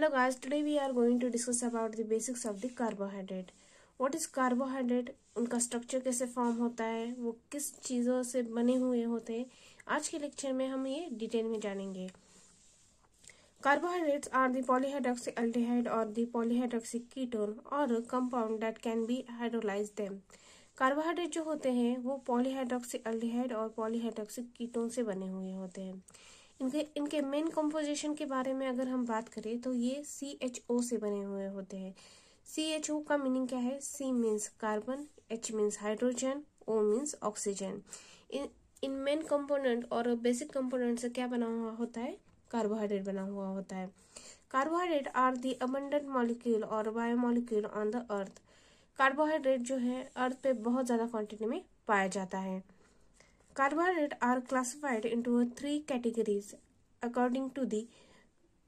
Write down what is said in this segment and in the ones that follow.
Hello guys, today we are going to discuss about the basics of the carbohydrate. What is carbohydrate? उनका structure कैसे form होता है, वो किस चीज़ों से बने हुए होते हैं, आज के लेक्चर में हम ये डिटेल में जानेंगे. Carbohydrates are the polyhydroxyaldehyde or the polyhydroxy ketone or a compound that can be hydrolyzed them. Carbohydrate जो होते हैं वो पॉलीहाइड्रोक्सीएल्डिहाइड और पॉलीहाइड्रोक्सी कीटोन से बने हुए होते हैं. इनके मेन कंपोजिशन के बारे में अगर हम बात करें तो ये CHO से बने हुए होते हैं. CHO का मीनिंग क्या है? C means carbon, H means hydrogen, O means oxygen. इन मेन कंपोनेंट और बेसिक कंपोनेंट से क्या बना हुआ होता है? कार्बोहाइड्रेट बना हुआ होता है. Carbohydrate are the abundant molecule और biomolecule on the earth. Carbohydrate जो है अर्थ पे बहुत ज़्यादा क्वांटिटी में पाया जाता है. Carbohydrate are classified into 3 categories according to the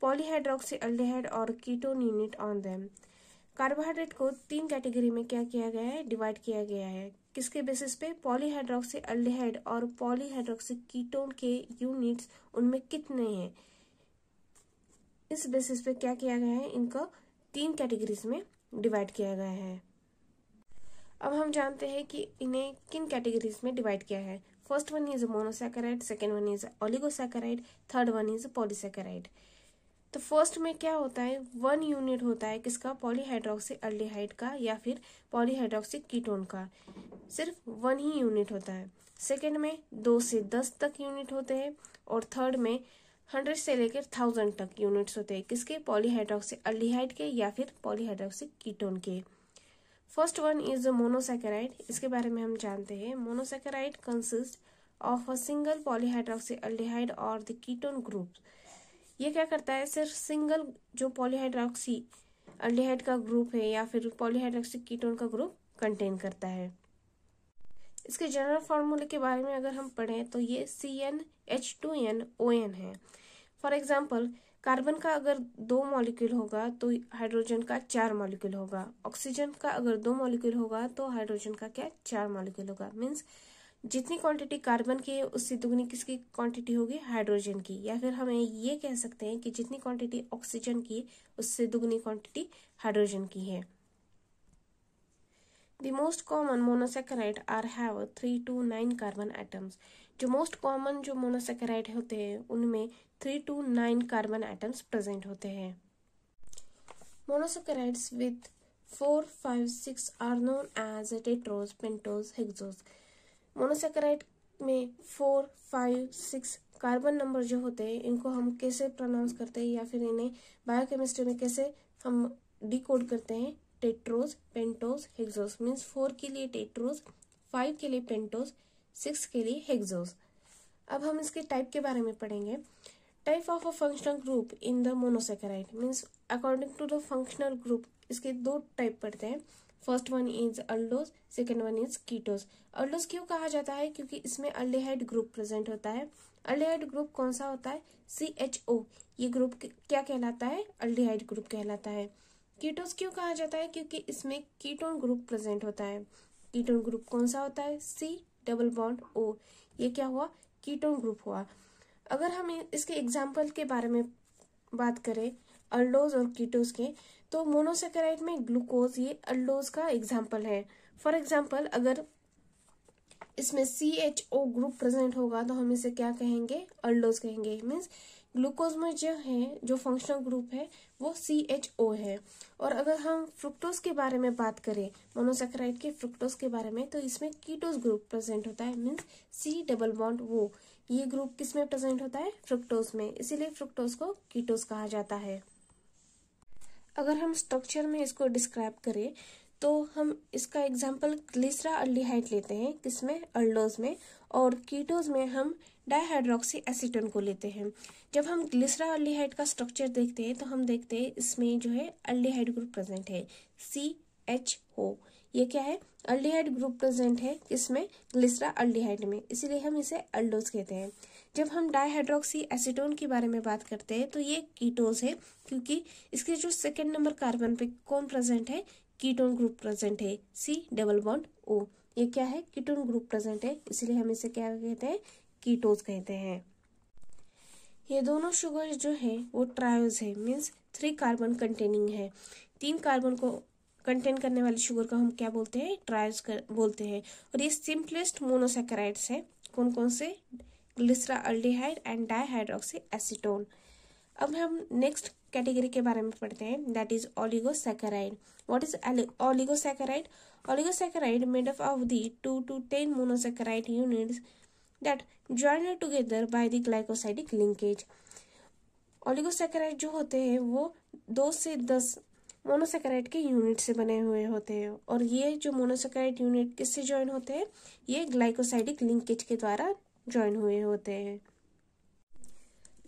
polyhydroxyaldehyde और ketone unit on them. Carbohydrate को 3 कैटेगरी में क्या किया गया है? डिवाइड किया गया है. किसके बेसिस पे? पॉलीहाइड्रोक्सीएल्डिहाइड और पॉलीहाइड्रोक्सी कीटोन के यूनिट्स उनमें कितने हैं, इस बेसिस पे क्या किया गया है? इनको 3 कैटेगरीज में डिवाइड किया गया है. अब हम जानते हैं कि इन्हें किन कैटेगरीज में डिवाइड किया है. First one is monosaccharide, second one is oligosaccharide, third one is polysaccharide. तो फर्स्ट में क्या होता है? 1 यूनिट होता है किसका? पॉलीहाइड्रोक्सीएल्डिहाइड का या फिर पॉलीहाइड्रोक्सी कीटोन का. सिर्फ 1 ही यूनिट होता है. सेकेंड में 2 से 10 तक यूनिट होते हैं और थर्ड में 100 से लेकर 1000 तक यूनिट्स होते हैं. किसके? पॉलीहाइड्रोक्सीएल्डिहाइड के या फिर पॉलीहाइड्रोक्सी कीटोन के. First one is monosaccharide. इसके बारे में हम जानते हैं. Monosaccharide consist of a single polyhydroxyaldehyde और द कीटोन ग्रुप. ये क्या करता है? सिर्फ सिंगल जो पॉलीहाइड्रोक्सी एल्डिहाइड का ग्रुप है या फिर पॉलीहाइड्रोक्सी कीटोन का ग्रुप कंटेन करता है. इसके जनरल फॉर्मूले के बारे में अगर हम पढ़ें तो ये CnH2nOn है. फॉर एग्जाम्पल, कार्बन का अगर 2 मॉलिक्यूल होगा तो हाइड्रोजन का 4 मॉलिक्यूल होगा. ऑक्सीजन का अगर 2 मॉलिक्यूल होगा तो हाइड्रोजन का क्या? 4 मॉलिक्यूल होगा. मीन्स जितनी क्वांटिटी कार्बन की है उससे दुगनी किसकी क्वांटिटी होगी? हाइड्रोजन की. या फिर हमें ये कह सकते हैं कि जितनी क्वांटिटी ऑक्सीजन की उससे दुगनी क्वांटिटी हाइड्रोजन की है. The most common monosaccharide are have 3 to 9 carbon atoms. जो मोस्ट कॉमन जो मोनोसैकेराइड होते हैं उनमें 3 to 9 कार्बन एटम्स प्रेजेंट होते हैं. Monosaccharides with 4, 5, 6 are known as tetrose, pentose, hexose. Monosaccharide में 4, 5, 6 कार्बन नंबर जो होते हैं इनको हम कैसे प्रोनाउंस करते हैं या फिर इन्हें बायोकेमिस्ट्री में कैसे हम डिकोड करते हैं? Tetrose, pentose, hexose. मीन्स 4 के लिए टेट्रोज, 5 के लिए पेंटोज, 6 के लिए हेक्सोज. अब हम इसके टाइप के बारे में पढ़ेंगे. Type of a functional group in the monosaccharide means according to the functional group इसके 2 टाइप पढ़ते हैं. First one is aldose, second one is ketose. Aldose क्यों कहा जाता है? क्योंकि इसमें अल्डिहाइड ग्रुप प्रेजेंट होता है. अल्डिहाइड ग्रुप कौन सा होता है? CHO. ये ग्रुप क्या कहलाता है? अल्डिहाइड ग्रुप कहलाता है. कीटोज क्यों कहा जाता है? क्योंकि इसमें कीटोन ग्रुप प्रेजेंट होता है. कीटोन ग्रुप कौन सा होता है? C+O. ये क्या हुआ? कीटोन ग्रुप हुआ. अगर हम इसके एग्जाम्पल के बारे में बात करें अल्डोज और कीटोज के, तो मोनोसैकेराइड में ग्लूकोज ये अल्डोज का एग्जाम्पल है. फॉर एग्जाम्पल, अगर इसमें CHO ग्रुप प्रेजेंट होगा तो हम इसे क्या कहेंगे? अल्डोज कहेंगे. मीन्स ग्लूकोज में जो है जो फंक्शनल ग्रुप है वो CHO है. और अगर हम फ्रुक्टोज के बारे में बात करें, मोनोसैकेराइड के फ्रुक्टोज के बारे में, तो इसमें कीटोज ग्रुप प्रेजेंट होता है. Means C+O. ये ग्रुप किस में प्रेजेंट होता है? फ्रुक्टोज में. इसीलिए फ्रुक्टोज को कीटोज कहा जाता है. अगर हम स्ट्रक्चर में इसको डिस्क्राइब करें तो हम इसका एग्जाम्पल ग्लिसराल्डिहाइड लेते हैं. किसमें? अल्डोज में. और कीटोज में हम डाइहाइड्रोक्सी एसीटोन को लेते हैं. जब हम ग्लिसराल्डिहाइड का स्ट्रक्चर देखते हैं तो हम देखते हैं इसमें जो है अल्डिहाइड ग्रुप प्रेजेंट है, CHO. ये क्या है? अल्डिहाइड ग्रुप प्रेजेंट है किसमें? ग्लिसराल्डिहाइड में. इसीलिए हम इसे अल्डोज कहते हैं. जब हम डाइहाइड्रोक्सी एसीटोन के बारे में बात करते हैं तो ये कीटोज है, क्योंकि इसके जो सेकेंड नंबर कार्बन पे कौन प्रेजेंट है? कीटोन ग्रुप प्रेजेंट है, C+O. ये क्या है? कीटोन ग्रुप प्रेजेंट है. इसीलिए हम इसे क्या कहते हैं? कीटोज कहते हैं. ये दोनों शुगर जो है वो ट्रायोज है, मीन्स 3 कार्बन कंटेनिंग है। 3 कार्बन को कंटेन करने वाले शुगर को हम क्या बोलते हैं, ट्रायोज बोलते हैं। और ये सिंपलेस्ट मोनोसैकेराइड्स है। कौन कौन से, ग्लिसराल्डिहाइड एंड डाइहाइड्रोक्सी एसीटोन। अब हम नेक्स्ट कैटेगरी के बारे में पढ़ते हैं, that is oligosaccharide. What is oligosaccharide? Oligosaccharides made up of the 2 to 10 monosaccharide units that join together by the glycosidic linkage. Oligosaccharides जो होते हैं वो 2 से 10 मोनोसैकेराइड के यूनिट से बने हुए होते हैं। और ये जो मोनोसैकेराइड यूनिट किससे ज्वाइन होते हैं, ये ग्लाइकोसाइडिक लिंकेज के द्वारा ज्वाइन हुए होते हैं।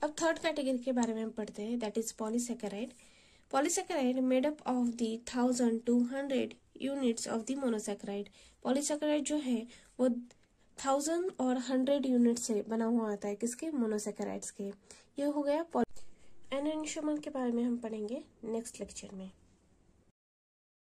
अब थर्ड कैटेगरी के बारे में हम पढ़ते हैं, that is polysaccharide. Polysaccharide made up of the 1200 units of the monosaccharide. Polysaccharide जो है वो 1000 और 100 यूनिट से बना हुआ आता है, किसके, मोनोसैकेराइड्स के। ये हो गया एन एन्शोमन के बारे में हम पढ़ेंगे नेक्स्ट लेक्चर में।